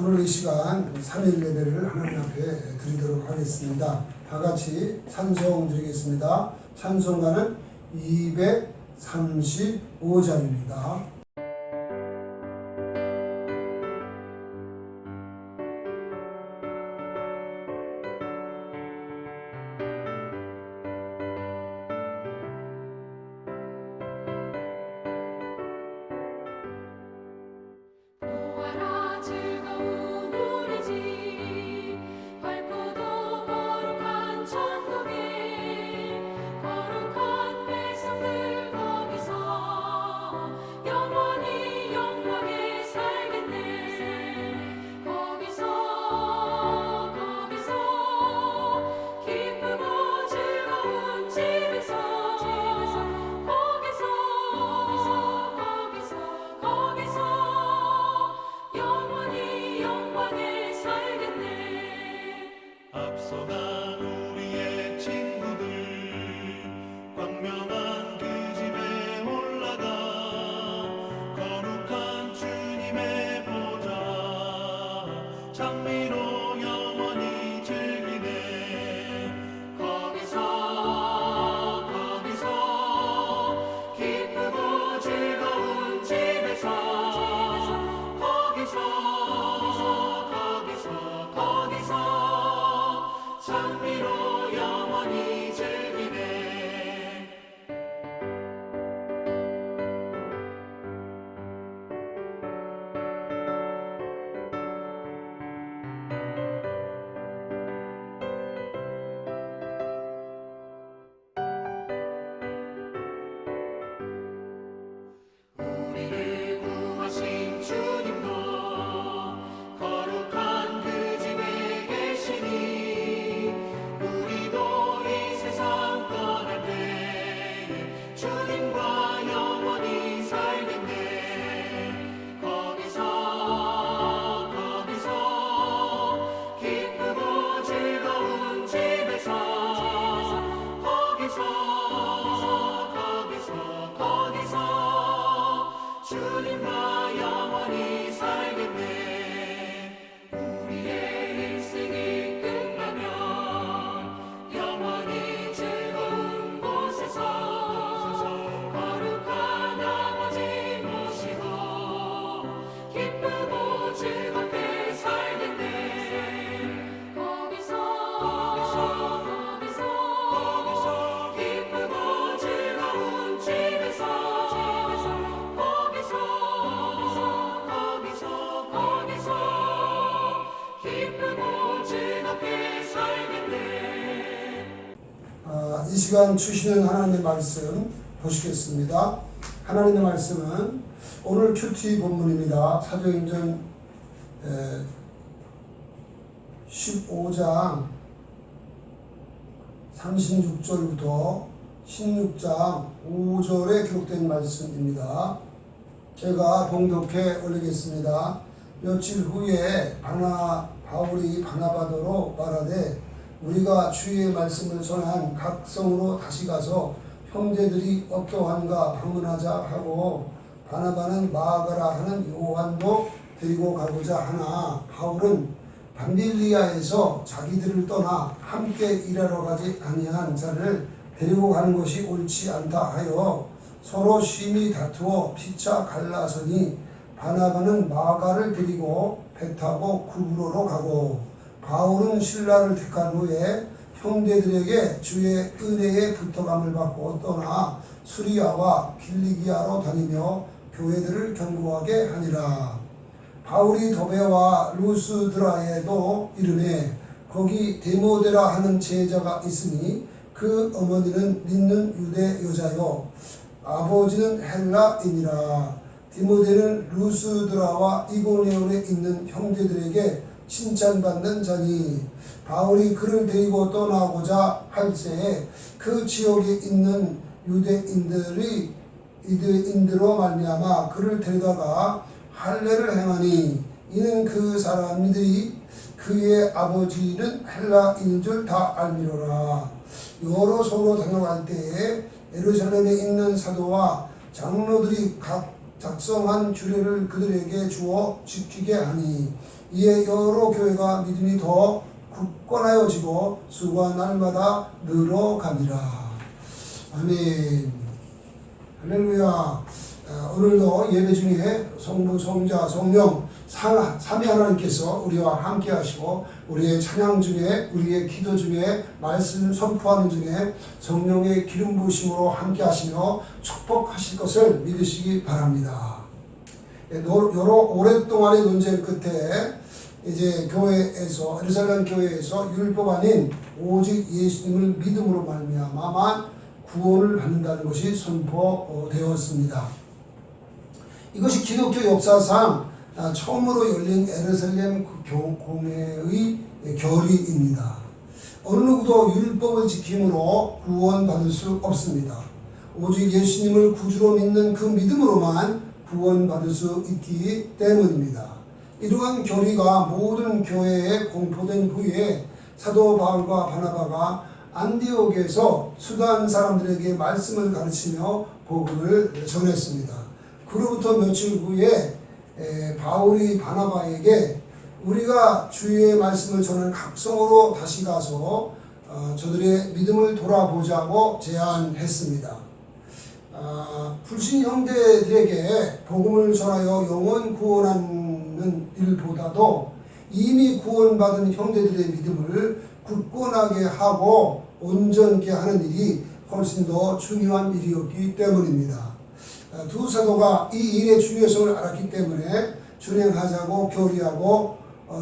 오늘 이 시간 3일 예배를 하나님 앞에 드리도록 하겠습니다. 다 같이 찬송 드리겠습니다. 찬송가는 235장입니다. 이 시간 주시는 하나님의 말씀 보시겠습니다. 하나님의 말씀은 오늘 큐티 본문입니다. 사도행전 15장 36절부터 16장 5절에 기록된 말씀입니다. 제가 봉독해 올리겠습니다. 며칠 후에 바울이 바나바더로 말하되 우리가 주의 말씀을 전한 각 성으로 다시 가서 형제들이 어떠한가 방문하자 하고 바나바는 마아가라 하는 요한도 데리고 가고자 하나 바울은 밤빌리아에서 자기들을 떠나 함께 일하러 가지 아니한 자를 데리고 가는 것이 옳지 않다 하여 서로 심히 다투어 피차 갈라서니 바나바는 마아가를 데리고 배 타고 구브로로 가고 바울은 신라를 택한 후에 형제들에게 주의 은혜에 붙어감을 받고 떠나 수리아와 길리기아로 다니며 교회들을 견고하게 하니라. 바울이 도베와 루스드라에도 이르매 거기 데모데라 하는 제자가 있으니 그 어머니는 믿는 유대 여자요 아버지는 헬라인이라. 디모데는 루스드라와 이고니온에 있는 형제들에게 칭찬받는 자니 바울이 그를 데리고 떠나고자 할 때에 그 지역에 있는 유대인들로 말미암아 그를 데려다가 할례를 행하니 이는 그 사람들이 그의 아버지는 헬라인인 줄 다 알미로라. 여러 소로 다녀갈 때에 예루살렘에 있는 사도와 장로들이 각 작성한 규례를 그들에게 주어 지키게 하니 이에 여러 교회가 믿음이 더 굳건하여지고 수가 날마다 늘어가니라. 아멘. 할렐루야. 오늘도 예배 중에 성부, 성자, 성령 삼위 하나님께서 우리와 함께 하시고 우리의 찬양 중에 우리의 기도 중에 말씀 선포하는 중에 성령의 기름 부으심으로 함께 하시며 축복하실 것을 믿으시기 바랍니다. 여러 오랫동안의 논쟁 끝에 이제 교회에서 예루살렘 교회에서 율법 아닌 오직 예수님을 믿음으로 말미암아만 구원을 받는다는 것이 선포되었습니다. 이것이 기독교 역사상 처음으로 열린 예루살렘 공회의 결의입니다. 어느 누구도 율법을 지킴으로 구원받을 수 없습니다. 오직 예수님을 구주로 믿는 그 믿음으로만 구원받을 수 있기 때문입니다. 이러한 교리가 모든 교회에 공포된 후에 사도 바울과 바나바가 안디옥에서 수단 사람들에게 말씀을 가르치며 복음을 전했습니다. 그로부터 며칠 후에 바울이 바나바에게 우리가 주의 말씀을 전하는 각성으로 다시 가서 저들의 믿음을 돌아보자고 제안했습니다. 불신 형제들에게 복음을 전하여 영혼 구원하는 일보다도 이미 구원받은 형제들의 믿음을 굳건하게 하고 온전케 하는 일이 훨씬 더 중요한 일이었기 때문입니다. 두 사도가 이 일의 중요성을 알았기 때문에 준행하자고 결의하고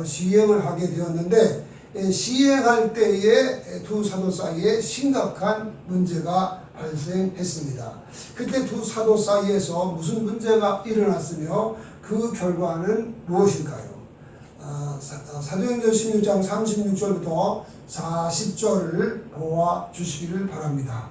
시행을 하게 되었는데 시행할 때에 두 사도 사이에 심각한 문제가 발생했습니다. 그때 두 사도 사이에서 무슨 문제가 일어났으며 그 결과는 무엇일까요? 사도행전 16장 36절부터 40절을 보아주시기를 바랍니다.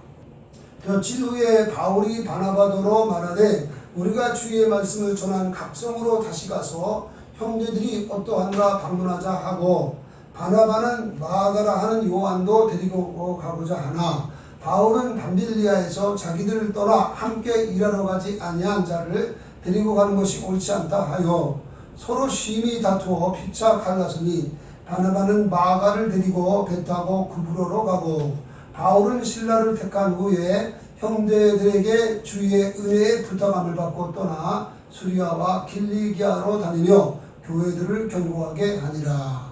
며칠 후에 바울이 바나바더러 말하되 우리가 주의 말씀을 전한 각성으로 다시 가서 형제들이 어떠한가 방문하자 하고 바나바는 마가라 하는 요한도 데리고 가고자 하나 바울은 밤빌리아에서 자기들을 떠나 함께 일하러 가지 아니한 자를 데리고 가는 것이 옳지 않다 하여 서로 심히 다투어 피차 갈라서니 바나바는 마가를 데리고 배 타고 구브로로 가고 바울은 신라를 택한 후에 형제들에게 주의 은혜의 부탁함을 받고 떠나 수리아와 길리기아로 다니며 교회들을 견고하게 하니라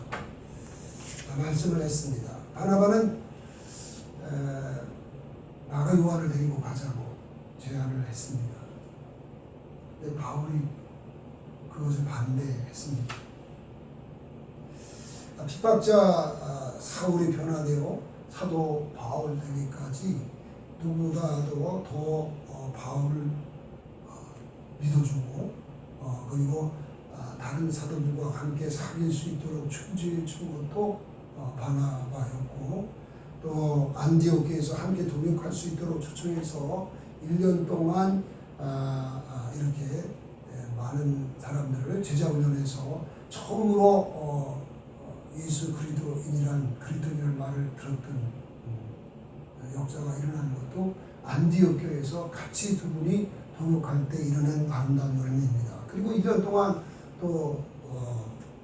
말씀을 했습니다. 바나바는 마가 요한을 데리고 가자고 제안을 했습니다. 근데 바울이 그것을 반대했습니다. 핍박자 사울이 변화되어 사도 바울 되기까지 누구보다도 더 바울을 믿어주고 그리고 다른 사도들과 함께 사귈 수 있도록 충지해 준 것도 바나바였고 또 안디옥에서 함께 동역할 수 있도록 초청해서 1년 동안 이렇게 많은 사람들을 제자훈련해서 처음으로 예수 그리스도인이라는 말을 들었던 역사가 일어나는 것도 안디옥 교회에서 같이 두 분이 동역할 때 일어난 아름다운 열매입니다. 그리고 1년 동안 또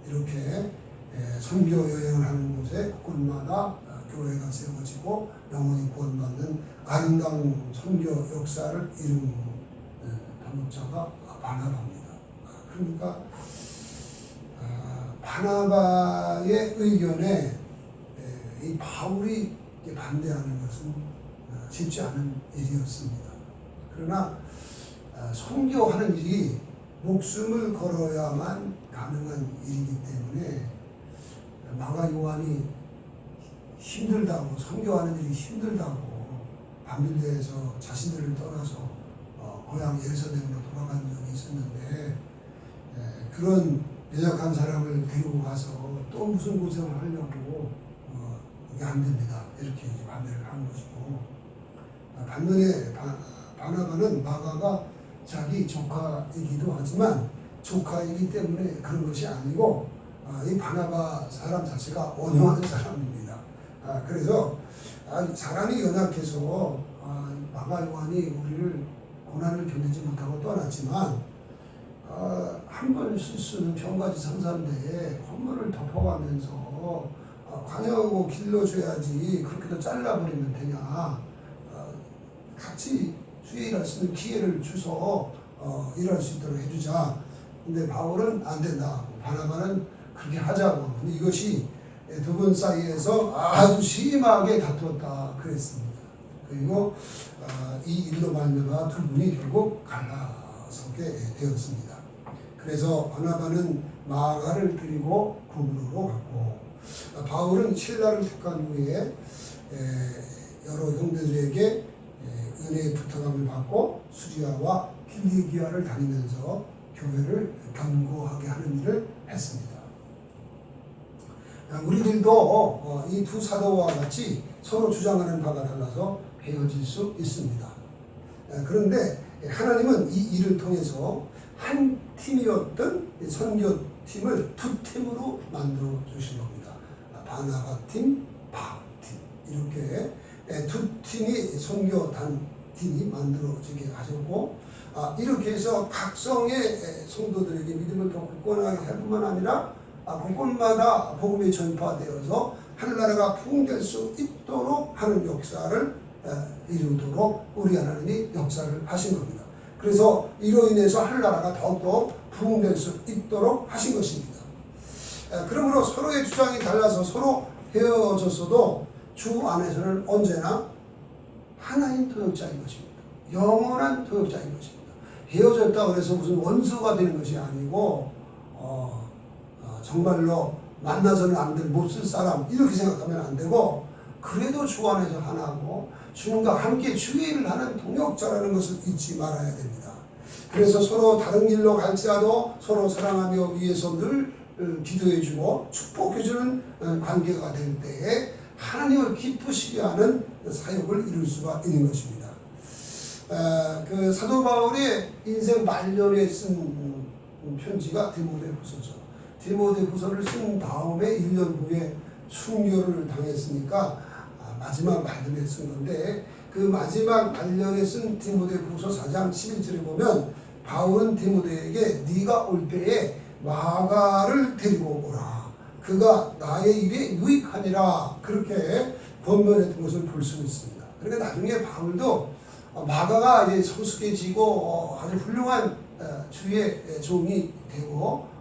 이렇게 선교 여행을 하는 곳에 곳마다 교회가 세워지고 영혼이 구원받는 아름다운 선교 역사를 이룬 동역자가 바나바입니다. 그러니까 바나바의 의견에 이 바울이 반대하는 것은 쉽지 않은 일이었습니다. 그러나 선교하는 일이 목숨을 걸어야만 가능한 일이기 때문에 마가 요한이 힘들다고 선교하는 일이 힘들다고 밤빌레에서 자신들을 떠나서 고향 예루살렘으로 돌아간 적이 있었는데 그런 연약한 사람을 데리고 가서 또 무슨 고생을 하려고 이게 안 됩니다. 이렇게 반대를 한 것이고 반면에 바나바는 마가가 자기 조카이기도 하지만 조카이기 때문에 그런 것이 아니고 이 바나바 사람 자체가 온유한 사람입니다. 그래서 사람이 연약해서 마가 요한이 우리를 고난을 견디지 못하고 떠났지만 한 번 실수는 병가지 상사인데 콧물을 덮어가면서 관여하고 길러줘야지 그렇게도 잘라버리면 되냐. 같이 주의 일할 수 있는 기회를 주서 일할 수 있도록 해주자. 근데 바울은 안 된다. 바나바는 그렇게 하자고. 근데 이것이 두 분 사이에서 아주 심하게 다투었다 그랬습니다. 그리고 이 일로 말미암아 두 분이 결국 갈라서게 되었습니다. 그래서 바나바는 마가를 데리고 고문으로 갔고, 바울은 신라를 택한 후에 여러 형제들에게 은혜의 부탁함을 받고 수리아와 길리기아를 다니면서 교회를 견고하게 하는 일을 했습니다. 우리들도 이 두 사도와 같이 서로 주장하는 바가 달라서 헤어질 수 있습니다. 그런데 하나님은 이 일을 통해서 한 팀이었던 선교팀을 두 팀으로 만들어 주신 겁니다. 바나바 팀, 바울 팀, 이렇게 두 팀이 선교단 팀이 만들어지게 하셨고, 이렇게 해서 각성의 성도들에게 믿음을 더 굳건하게 할 뿐만 아니라 곳곳마다 복음이 전파되어서 하늘나라가 부흥될 수 있도록 하는 역사를 이루도록 우리 하나님이 역사를 하신 겁니다. 그래서 이로 인해서 하늘나라가 더욱더 부흥될 수 있도록 하신 것입니다. 그러므로 서로의 주장이 달라서 서로 헤어졌어도 주 안에서는 언제나 하나인 토역자인 것입니다. 영원한 토역자인 것입니다. 헤어졌다고 해서 무슨 원수가 되는 것이 아니고 정말로 만나서는 안 될 못 쓸 사람 이렇게 생각하면 안 되고, 그래도 주 안에서 하나고 주님과 함께 주의 일을 하는 동역자라는 것을 잊지 말아야 됩니다. 그래서 서로 다른 길로 갈지라도 서로 사랑하며 위해서 늘 기도해주고 축복해주는 관계가 될 때에 하나님을 기쁘시게 하는 사역을 이룰 수가 있는 것입니다. 그 사도 바울의 인생 말년에 쓴 편지가 디모데후서죠. 디모데후서를 쓴 다음에 1년 후에 순교를 당했으니까 마지막 말년에 쓴 건데, 그 마지막 말년에 쓴 디모데후서 4장 11절에 보면 바울은 디모데에게 네가 올 때에 마가를 데리고 오라. 그가 나의 일에 유익하니라. 그렇게 권면했던 것을 볼 수 있습니다. 그러니까 나중에 바울도 마가가 이제 성숙해지고 아주 훌륭한 주의 종이 되고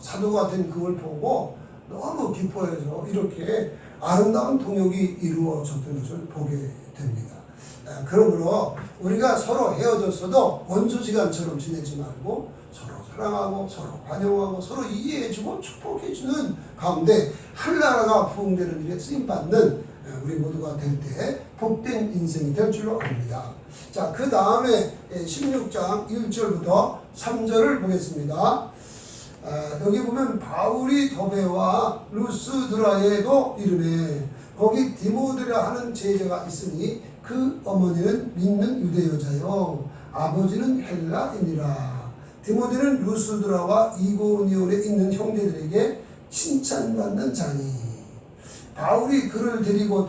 사도가 된 그걸 보고 너무 기뻐해서 이렇게 아름다운 동역이 이루어졌던 것을 보게 됩니다. 그러므로 우리가 서로 헤어졌어도 원수지간처럼 지내지 말고 서로 사랑하고 서로 관용하고 서로 이해해주고 축복해주는 가운데 하늘나라가 부흥되는 일에 쓰임받는 우리 모두가 될 때 복된 인생이 될 줄로 압니다. 자, 그 다음에 16장 1절부터 3절을 보겠습니다. 여기 보면 바울이 더베와 루스드라에도 이르매 거기 디모데라 하는 제자가 있으니 그 어머니는 믿는 유대 여자요 아버지는 헬라인이라. 디모데는 루스드라와 이고니온에 있는 형제들에게 칭찬받는 자니 바울이 그를 데리고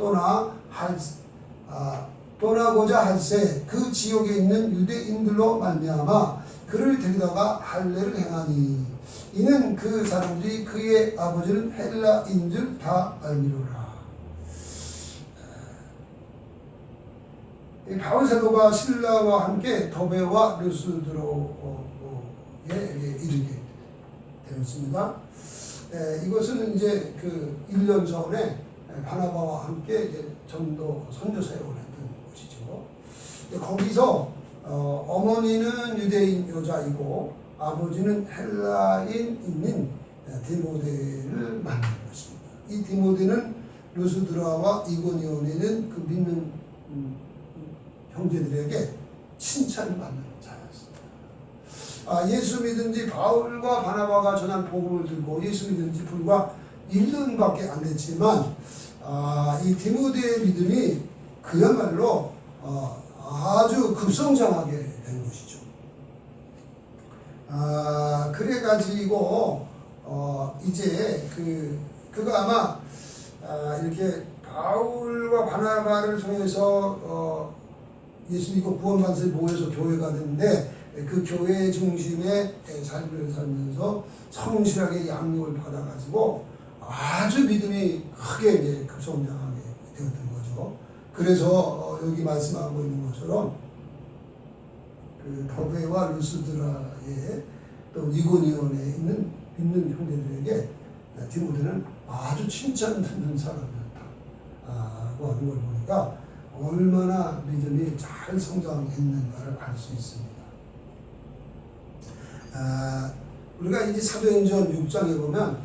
떠나고자 할새 그 지역에 있는 유대인들로 말미암아 그를 데리다가 할례를 행하니 이는 그 사람들이 그의 아버지는 헬라인 줄 다 알미로라. 바울 사도가 신라와 함께 더베와 루스드로에 이르게 되었습니다. 이것은 이제 그 1년 전에 바나바와 함께 이제 전도 선교 사역을 했던 곳이죠. 거기서 어머니는 유대인 여자이고 아버지는 헬라인인 디모데를 만난 것입니다. 이 디모데는 루스드라와 이고니온에는 그 믿는 형제들에게 칭찬을 받는 자였습니다. 예수 믿은 지 바울과 바나바가 전한 복음을 들고 예수 믿은 지 불과 1년밖에 안 됐지만 이 디모데의 믿음이 그야말로 아주 급성장하게 된 것이죠. 그래가지고 이제 그가 아마 이렇게 바울과 바나바를 통해서 예수 믿고 구원받은 사람이 모여서 교회가 됐는데 그 교회 중심의 삶을 살면서 성실하게 양육을 받아가지고 아주 믿음이 크게 이제 급성장하게 되었던 거죠. 그래서 여기 말씀하고 있는 것처럼 그 더베와 루스드라의 또 이고니온에 있는 믿는 형제들에게 디모데는 아주 칭찬 듣는 사람이었다고 하는 걸 보니까 얼마나 믿음이 잘 성장했는가를 알 수 있습니다. 우리가 이제 사도행전 6장에 보면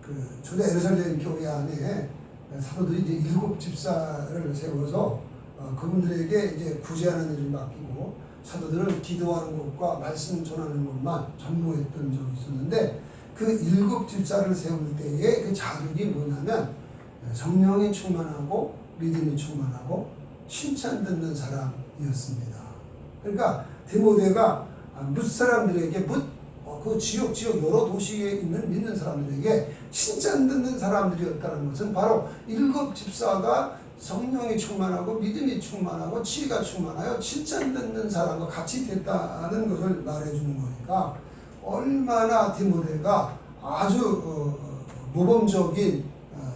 그 초대 예루살렘 교회 안에 사도들이 이제 7 집사를 세워서 그분들에게 이제 구제하는 일을 맡기고 사도들은 기도하는 것과 말씀 전하는 것만 전무했던 적이 있었는데 그 7 집사를 세울 때의 그 자격이 뭐냐면 성령이 충만하고 믿음이 충만하고 칭찬 듣는 사람이었습니다. 그러니까 디모데가 뭇사람들에게 그 지역 여러 도시에 있는 믿는 사람들에게 칭찬 듣는 사람들이었다는 것은 바로 7 집사가 성령이 충만하고 믿음이 충만하고 지혜가 충만하여 칭찬 듣는 사람과 같이 됐다는 것을 말해주는 거니까 얼마나 디모데가 아주 모범적인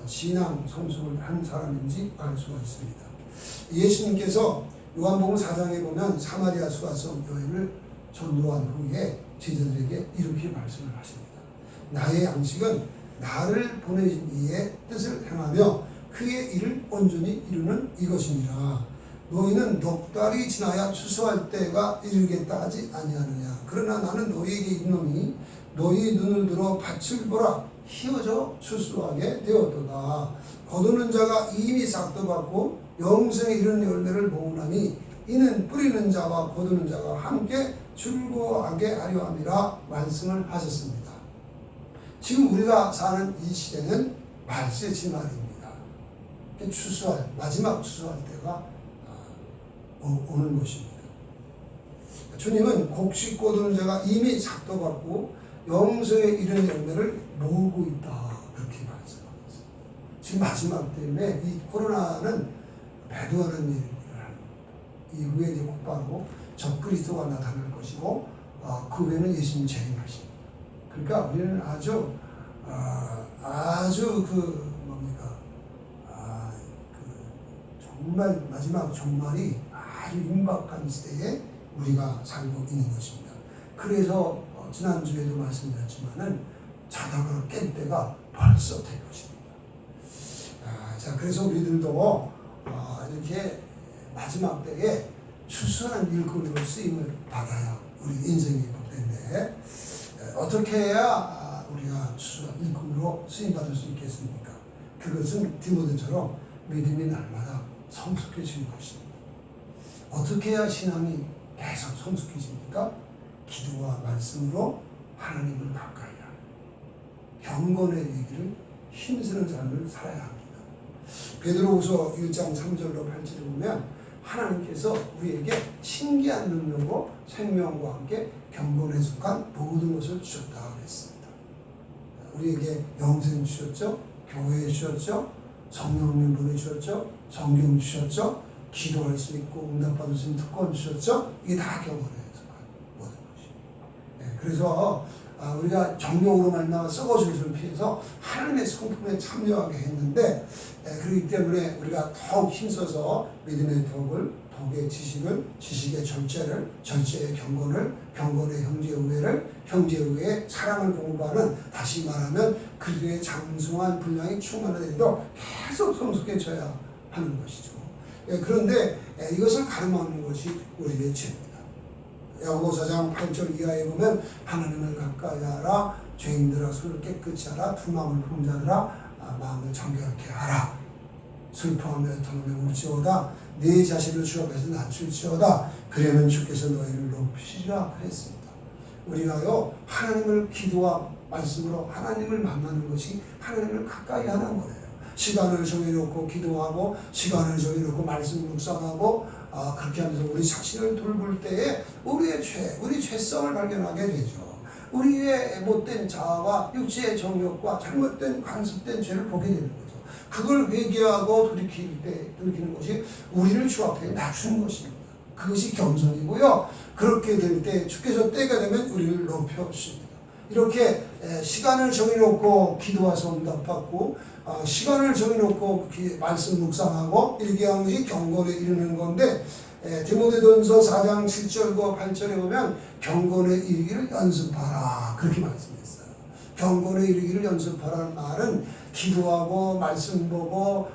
신앙 성숙을 한 사람인지 알 수가 있습니다. 예수님께서 요한복음 4장에 보면 사마리아 수가성 여인을 전도한 후에 제자들에게 이렇게 말씀을 하십니다. 나의 양식은 나를 보내신 이의 뜻을 행하며 그의 일을 온전히 이루는 이것이니라. 너희는 넉 달이 지나야 추수할 때가 이르겠다 하지 아니하느냐. 그러나 나는 너희에게 이르노니 너희 눈을 들어 밭을 보라. 희어져 추수하게 되었도다. 거두는 자가 이미 싹도 받고 영생에 이르는 열매를 모으나니 이는 뿌리는 자와 거두는 자가 함께 즐거워하게 하려 함이라 말씀을 하셨습니다. 지금 우리가 사는 이 시대는 말세의 진말입니다. 마지막 추수할 때가 오는 것입니다. 주님은 곡식 거두는 자가 이미 삭도 받고 영생에 이르는 열매를 모으고 있다. 그렇게 말씀합니다. 지금 마지막 때문에 이 코로나는 배도하는 일을 합니다. 이후에 이제 곧바로 적그리스도가 나타날 것이고 그 후에는 예수님 재림하십니다. 그러니까 우리는 아주 정말 마지막 종말이 아주 임박한 시대에 우리가 살고 있는 것입니다. 그래서 지난주에도 말씀드렸지만은 자다가 깬 때가 벌써 될 것입니다. 자, 그래서 우리들도 이렇게 마지막 때에 추수한 일꾼으로 쓰임을 받아야 우리 인생이 복된데 어떻게 해야 우리가 추수한 일꾼으로 쓰임받을 수 있겠습니까? 그것은 디모데처럼 믿음이 날마다 성숙해지는 것입니다. 어떻게 해야 신앙이 계속 성숙해집니까? 기도와 말씀으로 하나님을 가까이 하는 경건의 얘기를 힘쓰는 삶을 살아야 합니다. 베드로후서 1장 3절로 8절을 보면 하나님께서 우리에게 신기한 능력으로 생명과 함께 경건에 속한 모든 것을 주셨다 그랬습니다. 우리에게 영생 주셨죠, 교회 주셨죠, 성령님 보내주셨죠, 성경 주셨죠, 기도할 수 있고 응답받을 수 있는 특권 주셨죠. 이게 다 경건에 속한 모든 것입니다. 그래서 우리가 정욕으로 만나서 썩어질 것을 피해서 하나님의 성품에 참여하게 했는데 그렇기 때문에 우리가 더욱 힘써서 믿음의 덕을, 덕의 지식을, 지식의 절제를, 절제의 경건을, 경건의 형제우애를, 형제우애의 사랑을 공부하는, 다시 말하면 그들의 장성한 분량이 충만하도록 계속 성숙해져야 하는 것이죠. 그런데 이것을 가름하는 것이 우리의 죄입니다. 야고보 4장 8절 이하에 보면 하나님을 가까이 하라, 죄인들아 손을 깨끗이 하라, 두 마음을 품자들아 마음을 정결케 하라. 슬퍼하며 애통하며 울지어다. 네 자신을 주 앞에서 낮출지어다. 그러면 주께서 너희를 높이시리라 그랬습니다. 우리가요 하나님을 기도와 말씀으로 하나님을 만나는 것이 하나님을 가까이 하는 거예요. 시간을 정해놓고 기도하고 시간을 정해놓고 말씀 묵상하고 그렇게 하면서 우리 자신을 돌볼 때에 우리의 우리 죄성을 발견하게 되죠. 우리의 못된 자아와 육체의 정욕과 잘못된 관습된 죄를 보게 되는 거죠. 그걸 회개하고 돌이키는 것이 우리를 주 앞에 낮추는 것입니다. 그것이 겸손이고요. 그렇게 될 때 주께서 때가 되면 우리를 높여주십니다. 이렇게 시간을 정해놓고 기도와서 응답받고 시간을 정해놓고 말씀 묵상하고 이렇게 하는 것이 경건에 이르는 건데, 디모데전서 4장 7절과 8절에 보면 경건에 이르기를 연습하라 그렇게 말씀했어요. 경건에 이르기를 연습하라는 말은 기도하고 말씀 보고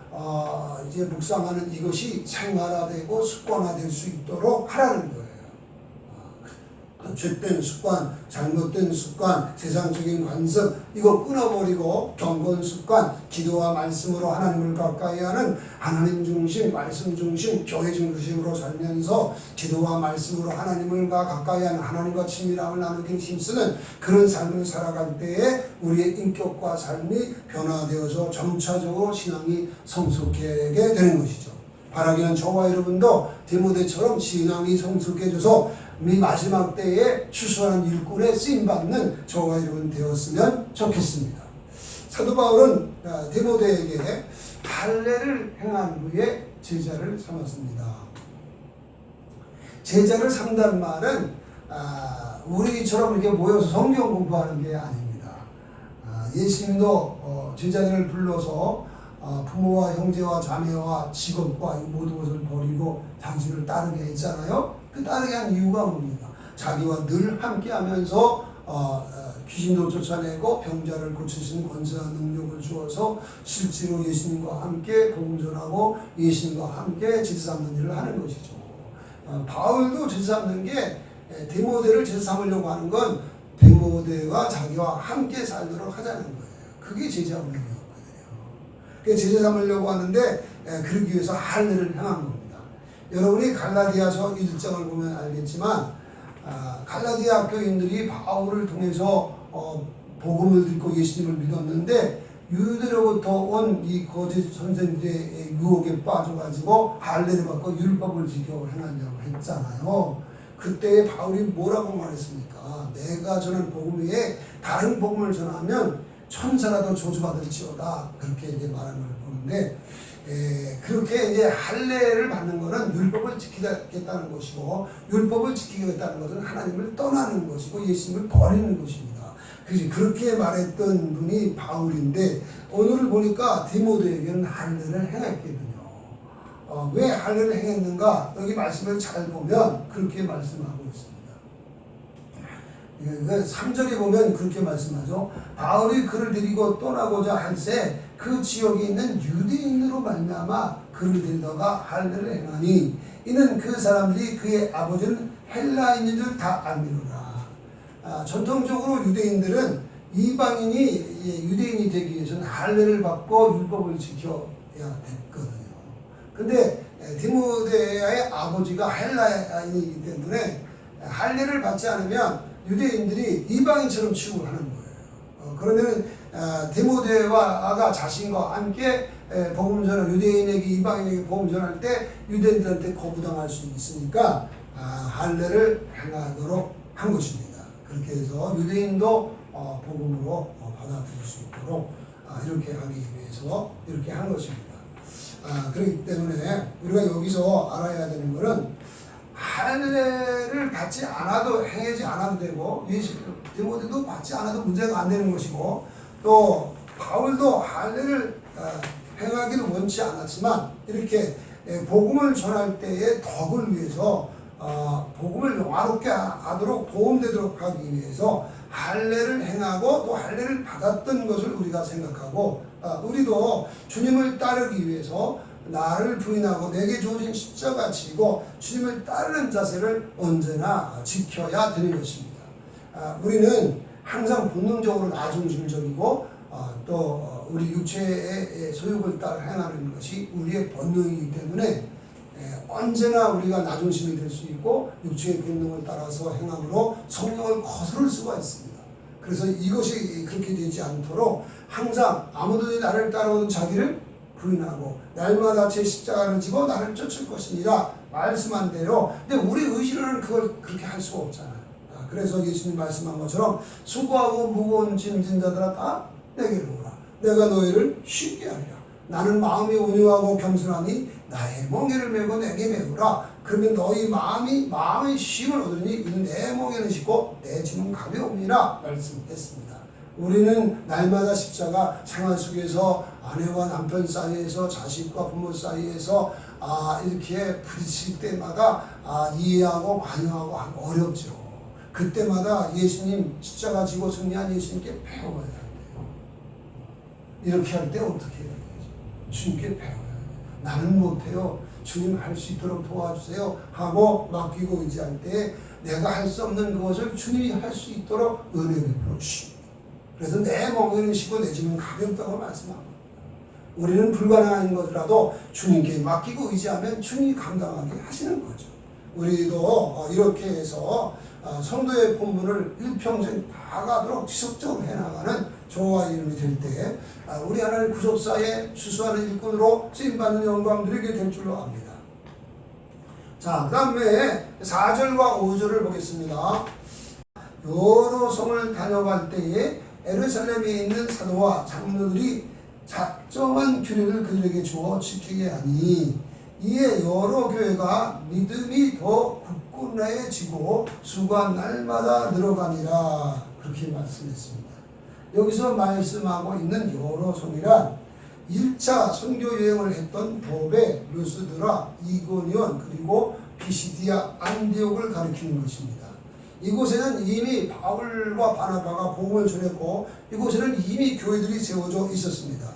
이제 묵상하는 이것이 생활화되고 습관화될 수 있도록 하라는 거예요. 죄된 습관, 잘못된 습관, 세상적인 관습 이거 끊어버리고 경건 습관, 기도와 말씀으로 하나님을 가까이 하는 하나님 중심, 말씀 중심, 교회 중심으로 살면서 기도와 말씀으로 하나님을 가까이 하는, 하나님과 친밀함을 나누기 힘쓰는 그런 삶을 살아갈 때에 우리의 인격과 삶이 변화되어서 점차적으로 신앙이 성숙하게 되는 것이죠. 바라기는 저와 여러분도 디모데처럼 신앙이 성숙해져서 이 마지막 때에 추수한 일꾼에 쓰임받는 저와 여러분 되었으면 좋겠습니다. 사도 바울은 디모데에게 할례를 행한 후에 제자를 삼았습니다. 제자를 삼다는 말은 우리처럼 이렇게 모여서 성경 공부하는 게 아닙니다. 예수님도 제자들을 불러서 부모와 형제와 자매와 직업과 모든 것을 버리고 당신을 따르게 했잖아요. 그 따르게 한 이유가 뭡니까? 자기와 늘 함께하면서 귀신도 쫓아내고 병자를 고치시는 권세와 능력을 주어서 실제로 예수님과 함께 복음 전하고 예수님과 함께 제자 삼는 일을 하는 것이죠. 바울도 제자 삼는 게 디모데를 제자 삼으려고 하는 건 디모데와 자기와 함께 살도록 하자는 거예요. 그게 제자 운명이었거든요. 그 제자 삼으려고 하는데 그러기 위해서 할례를 행한 겁니다. 여러분이 갈라디아서 1장을 보면 알겠지만 갈라디아 교인들이 바울을 통해서 복음을 듣고 예수님을 믿었는데 유대로부터 온 이 거짓 선생들의 유혹에 빠져가지고 할례를 받고 율법을 지켜 행하려고 했잖아요. 그때 바울이 뭐라고 말했습니까? 내가 전한 복음 외에 다른 복음을 전하면 천사라도 저주받을지어다 그렇게 이제 말하는 걸 보는데, 그렇게 이제 할례를 받는 것은 율법을 지키겠다는 것이고, 율법을 지키겠다는 것은 하나님을 떠나는 것이고 예수님을 버리는 것입니다. 그래서 그렇게 말했던 분이 바울인데, 오늘을 보니까 디모데에게는 할례를 행했거든요. 왜 할례를 행했는가? 여기 말씀을 잘 보면 그렇게 말씀하고 있습니다. 3절에 보면 그렇게 말씀하죠. 바울이 그를 데리고 떠나고자 할새 그 지역에 있는 유대인으로 말미암아 그를 데리다가 할례를 행하니 이는 그 사람들이 그의 아버지는 헬라인인 줄 다 알미로라. 전통적으로 유대인들은 이방인이 유대인이 되기 위해서는 할례를 받고 율법을 지켜야 됐거든요. 근데 디모데의 아버지가 헬라인이기 때문에 할례를 받지 않으면 유대인들이 이방인처럼 취급을 하는 거예요. 그러면 디모데가 자신과 함께 복음 전할, 유대인에게 이방인에게 복음 전할 때 유대인들한테 거부당할 수 있으니까 할례를 행하도록 한 것입니다. 그렇게 해서 유대인도 복음으로 받아들일 수 있도록 이렇게 하기 위해서 이렇게 한 것입니다. 그렇기 때문에 우리가 여기서 알아야 되는 것은 할례를 받지 않아도 행하지 않아도 되고 디모데도 받지 않아도 문제가 안 되는 것이고, 또 바울도 할례를 행하기를 원치 않았지만 이렇게 복음을 전할 때의 덕을 위해서 복음을 영화롭게 하도록 도움되도록 하기 위해서 할례를 행하고 또 할례를 받았던 것을 우리가 생각하고, 우리도 주님을 따르기 위해서 나를 부인하고 내게 주어진 십자가 지고 주님을 따르는 자세를 언제나 지켜야 되는 것입니다. 우리는 항상 본능적으로 나중심적이고 또 우리 육체의 소욕을 따라 행하는 것이 우리의 본능이기 때문에 언제나 우리가 나중심이 될 수 있고 육체의 본능을 따라서 행함으로 성령을 거스를 수가 있습니다. 그래서 이것이 그렇게 되지 않도록 항상 아무든지 나를 따라오는 자기를 부인하고 날마다 제 십자가를 지고 나를 쫓을 것이니라 말씀한 대로. 근데 우리 의지로는 그걸 그렇게 할 수가 없잖아요. 그래서 예수님 말씀한 것처럼 수고하고 무거운 짐진 자들아 다 내게로 오라. 내가 너희를 쉽게 하리라. 나는 마음이 온유하고 겸손하니 나의 멍에를 메고 내게 메우라. 그러면 너희 마음의 쉼을 얻으니 이는 내 멍에는 쉽고 내 짐은 가벼움이라 말씀했습니다. 우리는 날마다 십자가 생활 속에서 아내와 남편 사이에서 자식과 부모 사이에서 이렇게 부딪힐 때마다 이해하고 반영하고 어렵죠. 그때마다 예수님 십자가 지고 승리한 예수님께 배워야 돼요. 이렇게 할 때 어떻게 해야 되죠? 주님께 배워야 돼요. 나는 못해요. 주님 할 수 있도록 도와주세요 하고 맡기고 의지할 때 내가 할 수 없는 그것을 주님이 할 수 있도록 은혜 베풀어 주십니다. 그래서 내 멍에는 쉬고 내 짐은 가볍다고 말씀합니다. 우리는 불가능한 것이라도 주님께 맡기고 의지하면 주님이 감당하게 하시는 거죠. 우리도 이렇게 해서 성도의 본분을 일평생 다 가도록 지속적으로 해나가는 저와 이름이 될 때 우리 하나님 구속사에 수수하는 일꾼으로 쓰임받는 영광 누리게 될 줄로 압니다. 자, 그 다음에 4절과 5절을 보겠습니다. 여러 성을 다녀갈 때에 예루살렘에 있는 사도와 장로들이 작정한 규례를 그들에게 주어 지키게 하니 이에 여러 교회가 믿음이 더 굳건해지고 수가 날마다 늘어가니라 그렇게 말씀했습니다. 여기서 말씀하고 있는 여러 성이란 1차 선교 여행을 했던 더베, 루스드라, 이고니온 그리고 피시디아, 안디옥을 가리키는 것입니다. 이곳에는 이미 바울과 바나바가 복음을 전했고 이곳에는 이미 교회들이 세워져 있었습니다.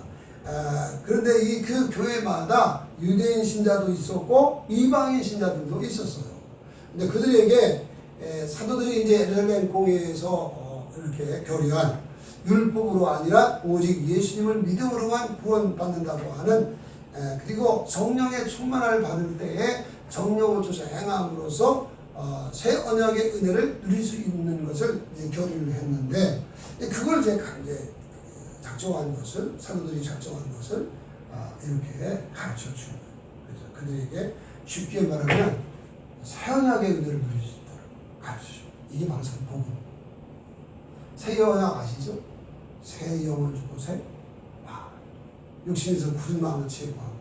그런데 그 교회마다 유대인 신자도 있었고 이방인 신자들도 있었어요. 근데 그들에게 사도들이 이제 예루살렘 공회에서 이렇게 교리한 율법으로 아니라 오직 예수님을 믿음으로만 구원받는다고 하는 그리고 성령의 충만을 받을 때에 성령을 주사 행함으로써 새 언약의 은혜를 누릴 수 있는 것을 교리를 했는데 그걸 이제 작정한 것을 사도들이 작정한 것을 이렇게 가르쳐 주는 거예요. 그래서 그들에게 쉽게 말하면 새 언약의 은혜를 누릴 수 있도록 가르쳐 줍니다. 이게 바로 복음. 새 언약 아시죠? 새 영을 주고 새 마음. 육신에서 굳은 마음을 제거하고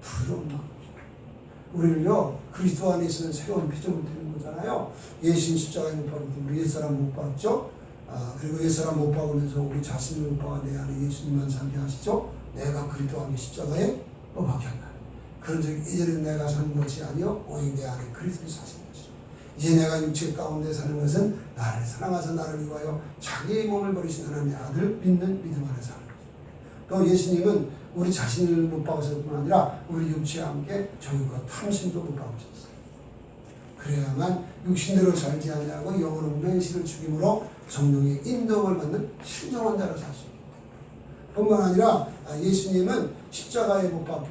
부드러운 마음을 주고 우리를요 그리스도 안에 있는 새로운 피조물 되는 거잖아요. 예수님 십자가에 못 박을 때 우리 옛사람 못 박죠. 그리고 옛사람 못 박으면서 우리 자신을 못 박아 내 안에 예수님만 살게 하시죠. 내가 그리스도 안에 십자가에 못 박혔다. 그런즉 이제는 내가 사는 것이 아니요 오직 내 안에 그리스도가 사시는 것이죠. 이제 내가 육체 가운데 사는 것은 나를 사랑하사 나를 위하여 자기의 몸을 버리신 하나님의 아들 믿는 믿음 안에 사는 것이죠. 또 예수님은 우리 자신을 못 박으실 뿐 아니라 우리 육체와 함께 정욕과 탐심도 못 박으셨어요. 그래야만 육신대로 살지 아니하고 영으로 맹식을 죽임으로 성령의 인도를 받는 신정한 자로 살 수 있습니다. 뿐만 아니라 예수님은 십자가에 못 박혀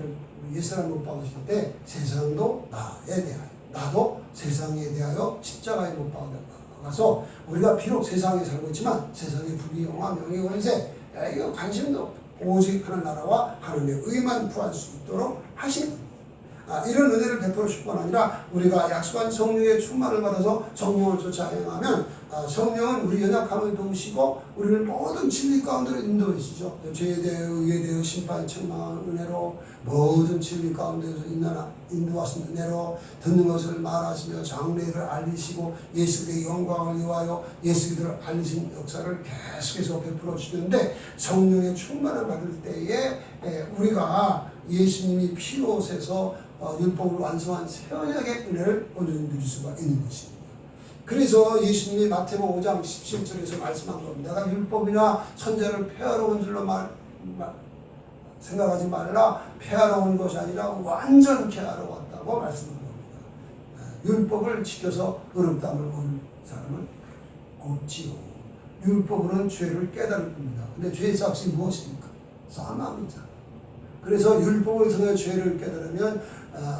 옛사람 못 박으실 때 세상도 나에 대하여 나도 세상에 대하여 십자가에 못 박아서 우리가 비록 세상에 살고 있지만 세상의 부귀영화 명예 권세 이거 관심도 없고 오직 하는 나라와 하나님의 의만 구할 수 있도록 하신 겁니다. 이런 은혜를 베풀어 줄 뿐 아니라 우리가 약속한 성령의 충만을 받아서 성령을 쫓아 행하면 성령은 우리 연약함을 도우시고 우리를 모든 진리 가운데로 인도해 주시죠. 죄에 대하여 의에 대하여 심판 책망한 은혜로 모든 진리 가운데서 인도하신 은혜로 듣는 것을 말하시며 장래를 알리시고 예수 그리스도의 영광을 위하여 예수 그리스도를 알리신 역사를 계속해서 베풀어 주시는데 성령의 충만을 받을 때에 우리가 예수님이 피로 세서 율법을 완성한 새 언약의 은혜를 온전히 누릴 수가 있는 것입니다. 그래서 예수님이 마태복음 5장 17절에서 말씀한 겁니다. 내가 율법이나 선제를 폐하러 온 줄로 생각하지 말라. 폐하러 온 것이 아니라 완전케 하러 왔다고 말씀한 겁니다. 율법을 지켜서 의롭다함을 얻는 사람은 없지요. 율법으로는 죄를 깨달을 겁니다. 근데 죄의 삭이 무엇입니까? 사망이잖아요. 그래서 율법을 통해 죄를 깨달으면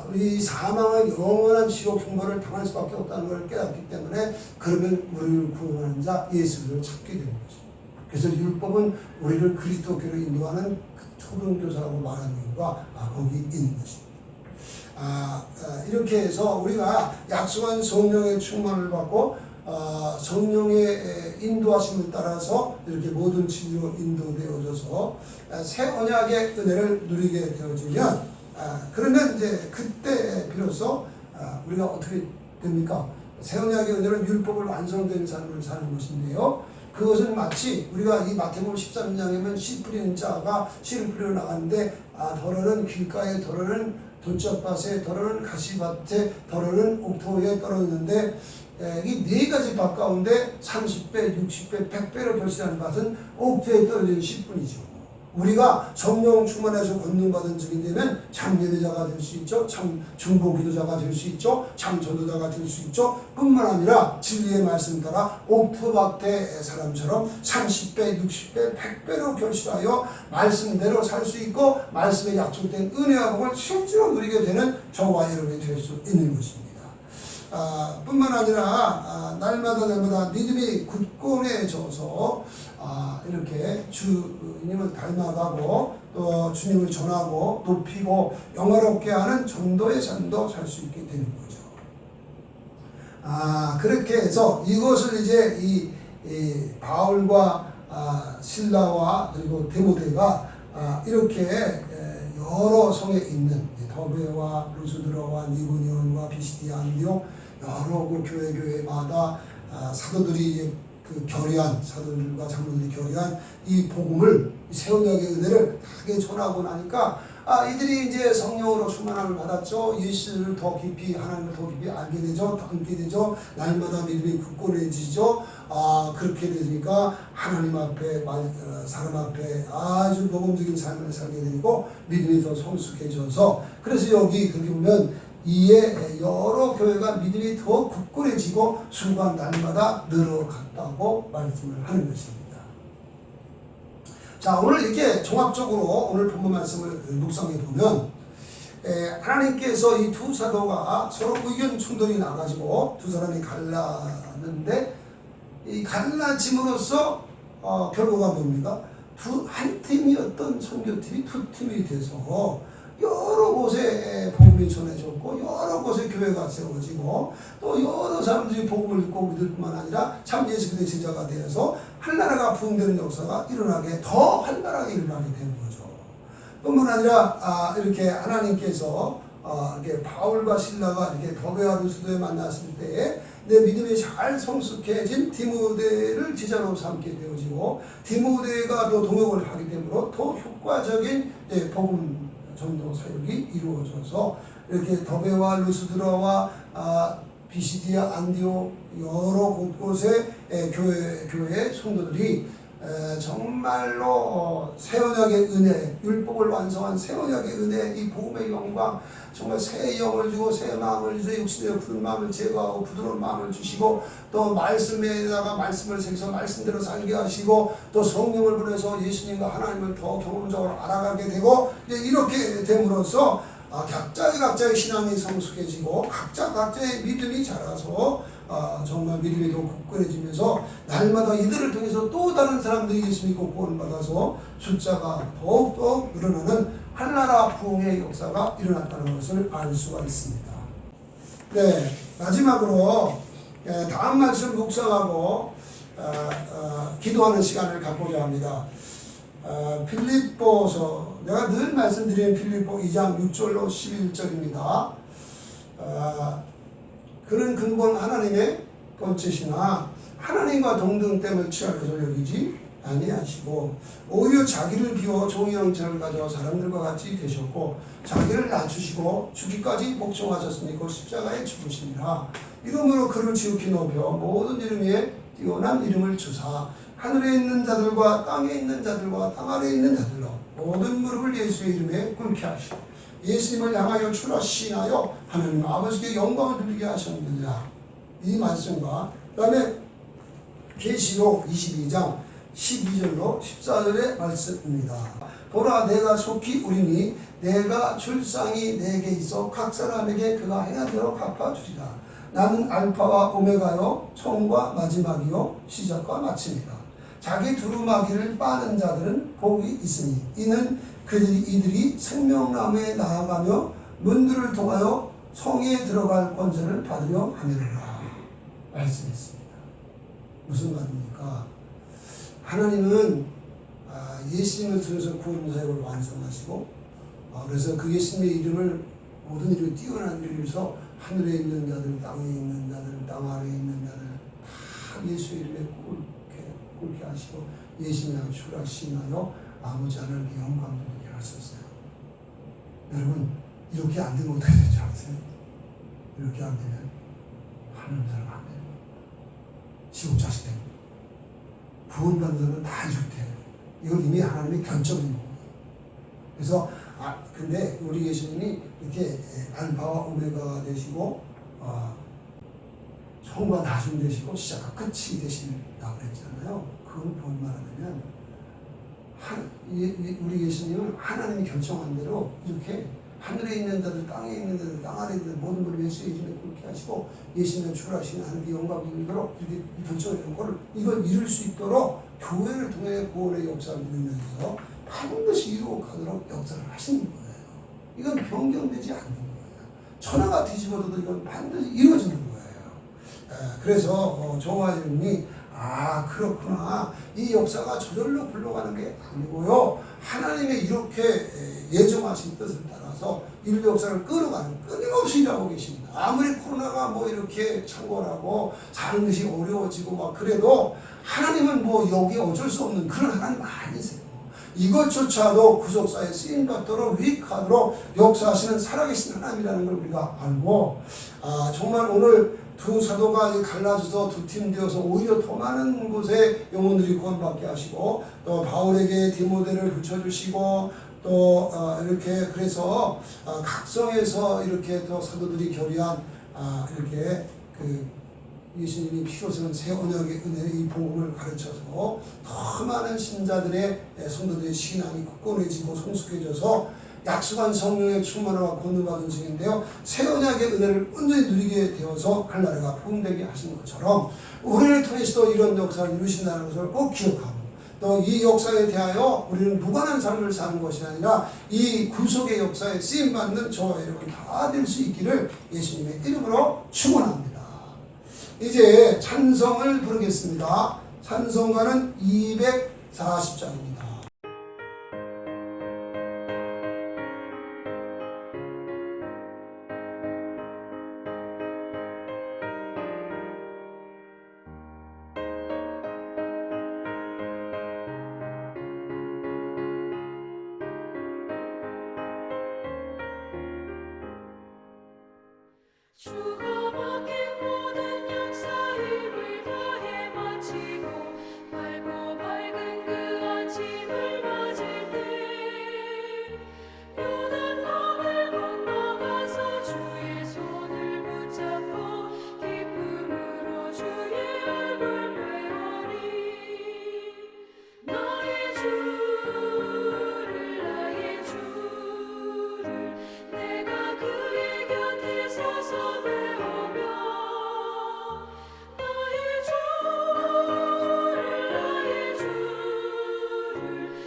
우리 사망의 영원한 지옥 형벌을 당할 수밖에 없다는 걸 깨닫기 때문에 그러면 우리를 구원하는 자 예수를 찾게 되는 거죠. 그래서 율법은 우리를 그리스도교로 인도하는 초등교사라고 말하는 이유가 거기 있는 것입니다. 이렇게 해서 우리가 약속한 성령의 충만을 받고 성령의 인도하심을 따라서 이렇게 모든 진리로 인도되어져서 새 언약의 은혜를 누리게 되어지면 그러면 이제 그때 비로소 우리가 어떻게 됩니까? 새 언약의 은혜는 율법을 완성된 삶을 사는 것인데요. 그것은 마치 우리가 이 마태복음 13장에 보면 씨 뿌리는 자가 씨를 뿌려 나가는데 덜어는 길가에, 덜어는 돌짝밭에, 덜어는 가시밭에, 덜어는 옥토에 떨어졌는데 이 네 가지 밭 가운데 30배, 60배, 100배로 결실하는 밭은 옥토에 떨어진 씨뿐이죠. 우리가 성령 충만해서 권능받은 적이 되면 참 예배자가 될 수 있죠. 참 중보 기도자가 될 수 있죠. 참 전도자가 될 수 있죠. 뿐만 아니라 진리의 말씀 따라 옥토밭의 사람처럼 30배, 60배, 100배로 결실하여 말씀대로 살 수 있고 말씀에 약속된 은혜와 복을 실제로 누리게 되는 저와 여러분이 될 수 있는 것입니다. 뿐만 아니라 날마다 믿음이 굳건해져서 이렇게 주님을 닮아가고 또 주님을 전하고 높이고 영화롭게 하는 전도의 삶도 살 수 있게 되는 거죠. 그렇게 해서 이것을 이제 이 바울과 실라와 그리고 디모데가 이렇게 여러 성에 있는 더베와 루스드라와 니고니온과 비시디아 안디옥 여러 그 교회마다 사도들이 이제 그 결의한 사도들과 장로들이 결의한 이 복음을 새 언약의 은혜를 크게 전하고 나니까 이들이 이제 성령으로 충만함을 받았죠. 예수를 더 깊이 하나님을 더 깊이 알게 되죠. 닮게 되죠. 날마다 믿음이 굳건해지죠. 그렇게 되니까 하나님 앞에 사람 앞에 아주 모범적인 삶을 살게 되고 믿음이 더 성숙해져서 그래서 여기 거기 보면 이에 여러 교회가 믿음이 더 굳건해지고 수가 날마다 늘어갔다고 말씀을 하는 것입니다. 자, 오늘 이렇게 종합적으로 오늘 본문 말씀을 묵상해 보면 하나님께서 이 두 사도가 서로 의견 충돌이 나가지고 두 사람이 갈라는데 이 갈라짐으로써 결과가 뭡니까? 한 팀이었던 선교팀이 두 팀이 돼서 여러 곳에 복음이 전해졌고 여러 곳에 교회가 세워지고 또 여러 사람들이 복음을 듣고 믿을 뿐만 아니라 참 예수 그리스도의 제자가 되어서 한나라가 부흥되는 역사가 일어나게 더 활발하게 일어나게 되는 거죠. 뿐만 아니라 이렇게 하나님께서 이렇게 바울과 실라가 이렇게 더베와 루스도에 만났을 때에 내 믿음이 잘 성숙해진 디모데를 제자로 삼게 되어지고 디모데가 또 동역을 하기 때문에 더 효과적인 복음 전도 사역이 이루어져서 이렇게 더베와 루스드라와 비시디아 안디옥 여러 곳곳의 교회 성도들이 정말로 새 언약의 은혜, 율법을 완성한 새 언약의 은혜, 이 복음의 영광, 정말 새 영을 주고 새 마음을 주시고 육신의 푸른 마음을 제거하고 부드러운 마음을 주시고 또 말씀에다가 말씀을 새겨서 말씀대로 살게 하시고 또 성령을 보내서 예수님과 하나님을 더 경험적으로 알아가게 되고 이렇게 됨으로써 각자의 신앙이 성숙해지고 각자의 믿음이 자라서 정말 믿음이 더 굳건해지면서 날마다 이들을 통해서 또 다른 사람들이 예수 믿고 구원받아서 숫자가 더욱더 늘어나는 한나라 부흥의 역사가 일어났다는 것을 알 수가 있습니다. 네, 마지막으로 다음 말씀 묵상하고 기도하는 시간을 갖고자 합니다. 빌립보서 내가 늘 말씀드리는 빌립보 2장 6절로 11절입니다. 그는 근본 하나님의 번째시나 하나님과 동등됨을 취할 것을 여기지 아니하시고 오히려 자기를 비워 종의 형체를 가져 사람들과 같이 되셨고 자기를 낮추시고 죽기까지 복종하셨으니 곧 십자가에 죽으시니라. 이러므로 그를 지극히 높여 모든 이름 위에 뛰어난 이름을 주사 하늘에 있는 자들과 땅에 있는 자들과 땅 아래에 있는 자들로 모든 무릎을 예수의 이름에 꿇게 하시고 예수님을 향하여 출하시나요 하나님 아버지께 영광을 돌리게 하셨느니라. 이 말씀과 그 다음에 계시록 22장 12절로 14절의 말씀입니다. 보라 내가 속히 우리니 내가 출상이 내게 있어 각 사람에게 그가 해야 대로 갚아주리라. 나는 알파와 오메가요 처음과 마지막이요 시작과 마침이라. 자기 두루마기를 빠는 자들은 복이 있으니 이는 이들이 생명나무에 나아가며 문들을 통하여 성에 들어갈 권세를 받으려 함이라 말씀했습니다. 무슨 말입니까? 하나님은 예수님을 통해서 구원 사역을 완성하시고 그래서 그 예수님의 이름을 모든 일을 뛰어난 일을 위해서 하늘에 있는 자들, 땅에 있는 자들, 땅 아래에 있는 자들 다 예수의 이름에 꿇게 하시고 예수님을 출하시나요? 아버지 하나님께 영광 돌리게 하셨어요. 여러분 이렇게 안 되면 어떻게 되지 아세요? 이렇게 안 되면 하나님 사람 안 돼요. 지옥 자식 됩니다. 구원받는 사람은 다 이렇게 해요. 이건 이미 하나님의 결정인 거예요. 그래서 근데 우리 예수님이 이렇게 알파와 오메가가 되시고 처음과 나중 되시고 시작과 끝이 되신다고 그랬잖아요. 그건 뭘 말하냐면 우리 예수님은 하나님이 결정한 대로 이렇게 하늘에 있는 자들, 땅에 있는 자들, 땅 아래에 있는 모든 분을 예수의 이름에 꿇게 하시고 예수님을 출하시는 하나님의 영광이 있도록 이렇게 결정하는 것을 이걸 이룰 수 있도록 교회를 통해 구원의 역사를 이루면서 반드시 이루어가도록 역사를 하시는 거예요. 이건 변경되지 않는 거예요. 천하가 뒤집어져도 이건 반드시 이루어지는 거예요. 그래서 정화님이 그렇구나. 이 역사가 저절로 굴러가는 게 아니고요. 하나님의 이렇게 예정하신 뜻을 따라서 인류 역사를 끌어가는 끊임없이 일하고 계십니다. 아무리 코로나가 뭐 이렇게 창궐하고 사는 것이 어려워지고 막 그래도 하나님은 뭐 여기에 어쩔 수 없는 그런 하나님 아니세요. 이것조차도 구속사에 쓰임받도록 유익하도록 역사하시는 살아계신 하나님이라는 걸 우리가 알고 정말 오늘 두 사도가 갈라져서 두 팀 되어서 오히려 더 많은 곳에 영혼들이 구원받게 하시고 또 바울에게 디모데를 붙여주시고 또 이렇게 그래서 각성에서 이렇게 또 사도들이 결의한 이렇게 예수님이 피로 세운 새 언약의 은혜의 이 복음을 가르쳐서 더 많은 신자들의 성도들의 신앙이 굳건해지고 성숙해져서 약속한 성령의 충만함과 권능받은 중인데요. 새 언약의 은혜를 온전히 누리게 되어서 할 나라가 부흥되게 하신 것처럼 우리를 통해서도 이런 역사를 이루신다는 것을 꼭 기억하고 또 이 역사에 대하여 우리는 무관한 삶을 사는 것이 아니라 이 구속의 역사에 쓰임받는 저와 여러분 다 될 수 있기를 예수님의 이름으로 축원합니다. 이제 찬성을 부르겠습니다. 찬송가는 240장입니다. 주가 맡긴 모든 역사 힘을 다해 마치고 밝고 밝은 그 아침을 맞을 때 요단강을 건너가서 주의 손을 붙잡고 기쁨으로 주의 얼굴 뵈어리 나의 주를 내가 그의 곁에 서서 배우며 나의 주를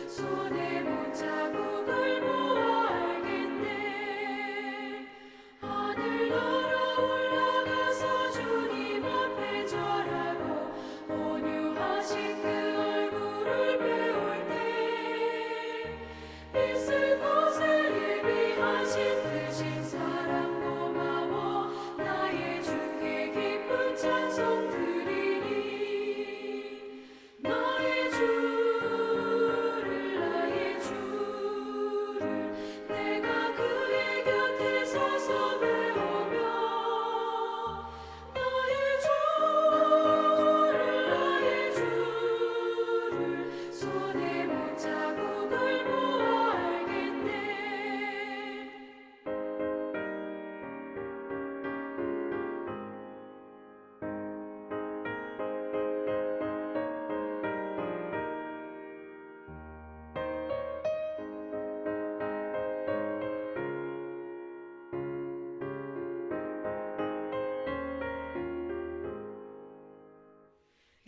손에 못자국을 보아 알겠네 하늘나라 올라가서 주님 앞에 절하고 온유하신 그 얼굴을 배울 때 있을 곳을 예비하신 크신 사랑 고마워 나의 주께 기쁜 찬송 드리리 나의 주를 내가 그의 곁에 서서 배우며 나의 주를 손에 못자국을 보아 알겠네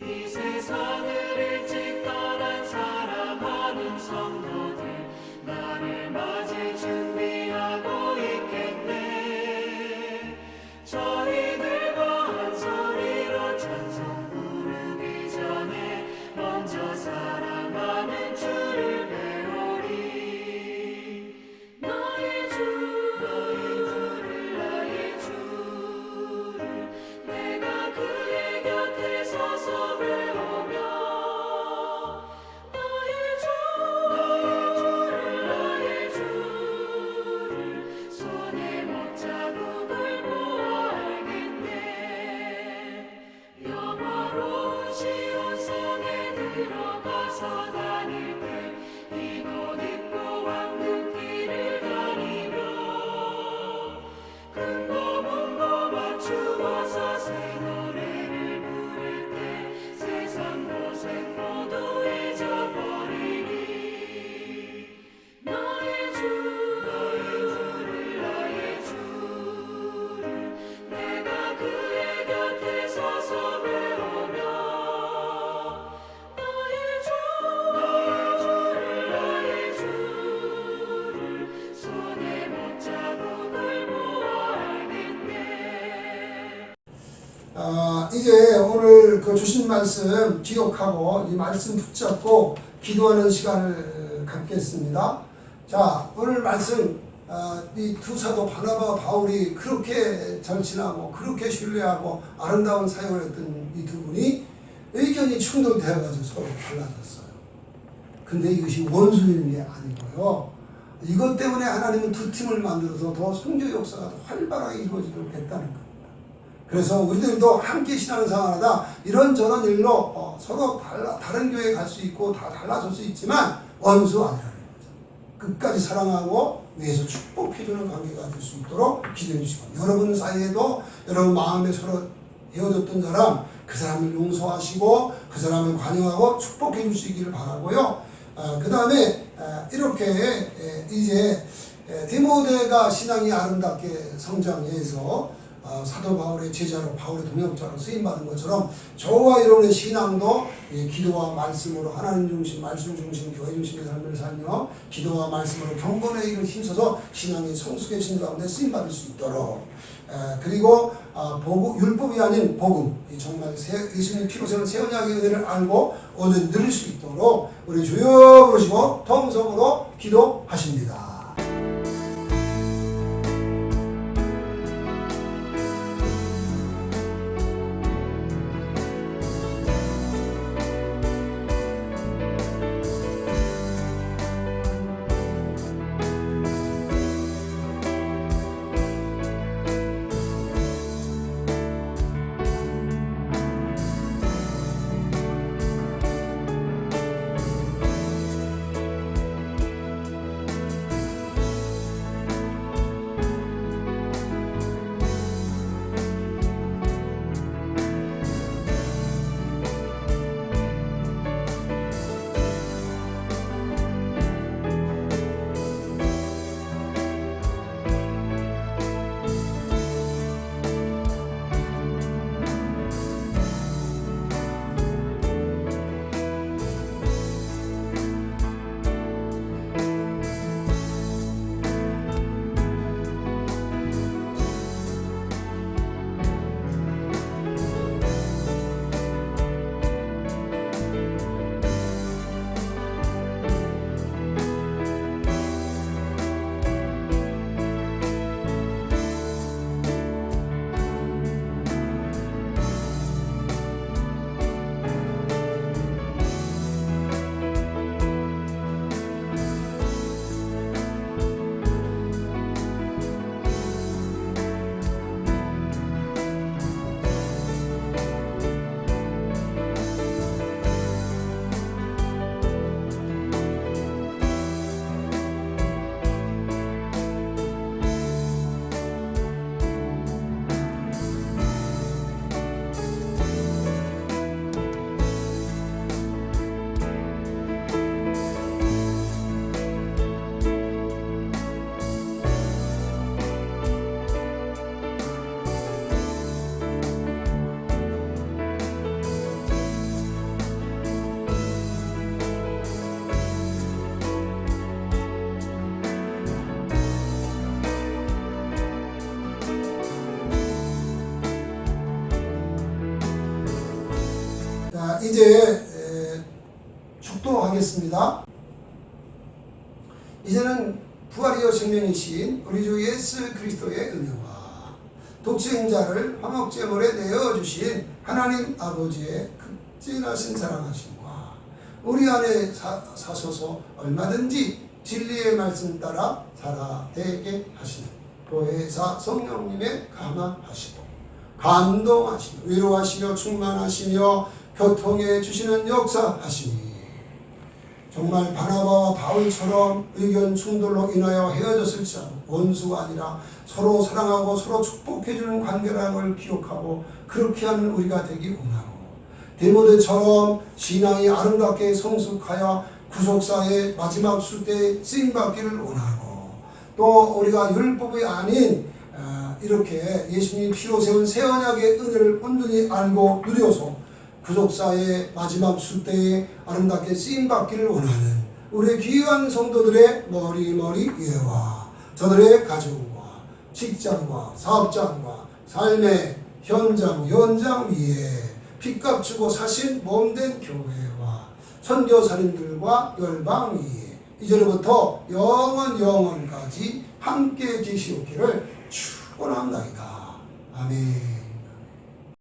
이 세상을 일찍 떠난 사랑하는 성도들 나를 맞을 준비하고 있겠네 저희들과 한 소리로 찬송 부르기 전에 먼저 사랑하는 주를 배우리 나의 주를 이제 오늘 그 주신 말씀 기억하고 이 말씀 붙잡고 기도하는 시간을 갖겠습니다. 자, 오늘 말씀 이 두 사도 바나바와 바울이 그렇게 절친하고 그렇게 신뢰하고 아름다운 사역을 했던 이 두 분이 의견이 충돌되어가지고 서로 달라졌어요. 근데 이것이 원수인 게 아니고요. 이것 때문에 하나님은 두 팀을 만들어서 더 선교 역사가 더 활발하게 이루어지도록 했다는 겁니다. 그래서 우리들도 함께 신앙생활하다 이런저런 일로 서로 다른 교회에 갈 수 있고 다 달라질 수 있지만 원수 아니라는 거죠. 끝까지 사랑하고 위에서 축복해주는 관계가 될 수 있도록 기도해 주시고, 여러분 사이에도 여러분 마음에 서로 헤어졌던 사람, 그 사람을 용서하시고 그 사람을 관용하고 축복해 주시기를 바라고요. 그 다음에 이렇게 이제 디모데가 신앙이 아름답게 성장해서 사도 바울의 제자로 바울의 동역자로 쓰임받은 것처럼 저와 여러분의 신앙도 기도와 말씀으로 하나님 중심, 말씀 중심, 교회 중심의 삶을 살며 기도와 말씀으로 경건에 힘써서 신앙이 성숙해진 가운데 쓰임받을 수 있도록, 그리고 율법이 아닌 복음, 정말 예수님 피로 세운 새 언약의 은혜를 알고 오늘 누릴 수 있도록 우리 주여 부르시고 통성으로 기도하십니다. 이제 축도하겠습니다. 이제는 부활이요 생명이신 우리 주 예수 그리스도의 은혜와 독생자를 화목제물에 내어주신 하나님 아버지의 극진하신 사랑하심과 우리 안에 사셔서 얼마든지 진리의 말씀 따라 살아되게 하시는 보혜사 성령님의 감화하시고 감동하시며 위로하시며 충만하시며 교통해 주시는 역사하시니, 정말 바나바와 바울처럼 의견 충돌로 인하여 헤어졌을지라도 원수가 아니라 서로 사랑하고 서로 축복해주는 관계라는 걸 기억하고 그렇게 하는 우리가 되기 원하고, 디모데처럼 신앙이 아름답게 성숙하여 구속사의 마지막 수때에 쓰임받기를 원하고, 또 우리가 율법이 아닌 이렇게 예수님이 피로 세운 새 언약의 은혜를 온전히 알고 누려서 구속사의 마지막 수때에 아름답게 쓰임받기를 원하는 우리 귀한 성도들의 머리머리 위에와 저들의 가정과 직장과 사업장과 삶의 현장 위에 핏값 주고 사신 몸된 교회와 선교사님들과 열방 위에 이제로부터 영원까지 함께 계시옵기를 축원합니다. 아멘.